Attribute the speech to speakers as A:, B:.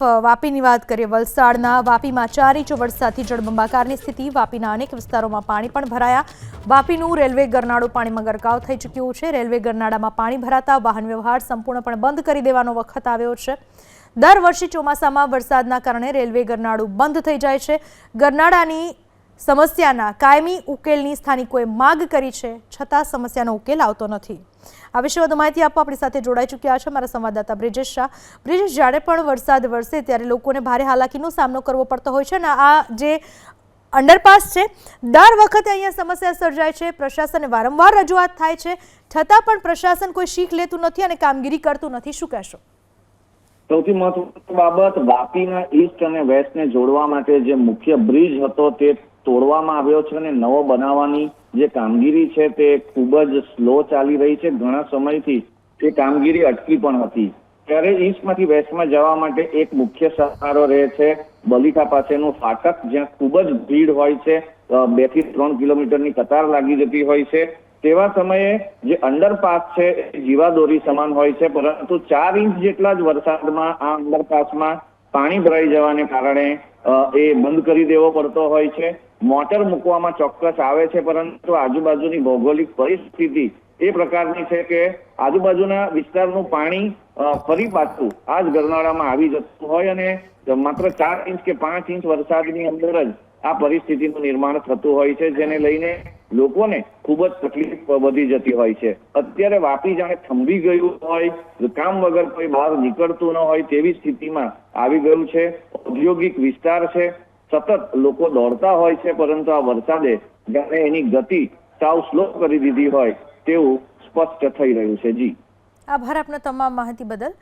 A: વાપીની વાત કરીએ, વલસાડના વાપીમાં 4 ઇંચ વરસાદથી જળબંબાકારની સ્થિતિ. વાપીના અનેક વિસ્તારોમાં પાણી પણ ભરાયા. વાપીનું રેલવે ગરનાળું પાણીમાં ગરકાવ થઈ ચૂક્યું છે. રેલવે ગરનાળામાં પાણી ભરાતા વાહન વ્યવહાર સંપૂર્ણપણે બંધ કરી દેવાનો વખત આવ્યો છે. દર વર્ષે ચોમાસામાં વરસાદના કારણે રેલવે ગરનાળું બંધ થઈ જાય છે. ગરનાળાની સમસ્યાના કાયમી ઉકેલની સ્થાનિકોએ માગ કરી છે, છતાં સમસ્યાનો ઉકેલ આવતો નથી. આ વિશે વધુ માહિતી આપવા આપણી સાથે જોડાઈ ચૂક્યા છે મારા સંવાદદાતા બ્રિજેશ શાહ. બ્રિજેશ, જ્યારે પણ વરસાદ વરસે ત્યારે લોકોને ભારે હાલાકીનો સામનો કરવો પડતો હોય છે અને આ જે અંડરપાસ છે, દર વખતે અહીંયા સમસ્યા સર્જાય છે. પ્રશાસનને વારંવાર રજૂઆત થાય છે, છતાં પણ પ્રશાસન કોઈ શીખ લેતું નથી અને કામગીરી કરતું નથી. શું કહેશો?
B: સૌથી મહત્વની બાબત, વાપીના ઈસ્ટ અને વેસ્ટને જોડવા માટે જે મુખ્ય બ્રિજ હતો તે તોડવામાં આવ્યો છે અને નવો બનાવવાની જે કામગીરી છે તે ખૂબ જ સ્લો ચાલી રહી છે. ઘણા સમયથી એ કામગીરી અટકી પણ હતી. ત્યારે ઈસ્ટમાંથી વેસ્ટમાં જવા માટે એક મુખ્ય સહારો રહે છે બલીખા પાસેનું ફાટક, જ્યાં ખૂબ જ ભીડ હોય છે. 2 થી 3 કિલોમીટરની કતાર લાગી જતી હોય છે. તેવા સમયે જે અંડરપાસ છે એ જીવાદોરી સમાન હોય છે, પરંતુ 4 ઇંચ જેટલા જ વરસાદમાં આ અંડરપાસમાં પાણી ભરાઈ જવાને કારણે એ બંધ કરી દેવો પડતો હોય છે. મોટર મૂકવામાં ચોક્કસ આવે છે, પરંતુ આજુબાજુની ભૌગોલિક પરિસ્થિતિ એ પ્રકારની છે કે આજુબાજુના વિસ્તારનું પાણી ફરી પાછું આ જ ગરનાળામાં આવી જતું હોય અને માત્ર 4 ઇંચ કે 5 ઇંચ વરસાદની અંદર જ આ પરિસ્થિતિનું નિર્માણ થતું હોય છે, જેને લઈને લોકોને ખૂબ જ તકલીફ વધી જતી હોય છે. અત્યારે વાપી જાણે થંભી ગયું હોય, કામ વગર કોઈ બહાર નીકળતું ન હોય તેવી સ્થિતિમાં આવી ગયું છે. ઔદ્યોગિક વિસ્તાર છે, સતત લોકો દોડતા હોય છે, પરંતુ આ વરસાદે જાણે એની ગતિ સાવ સ્લો કરી દીધી હોય તેવું સ્પષ્ટ થઈ રહ્યું છે. જી,
A: આભાર આપના તમામ માહિતી બદલ.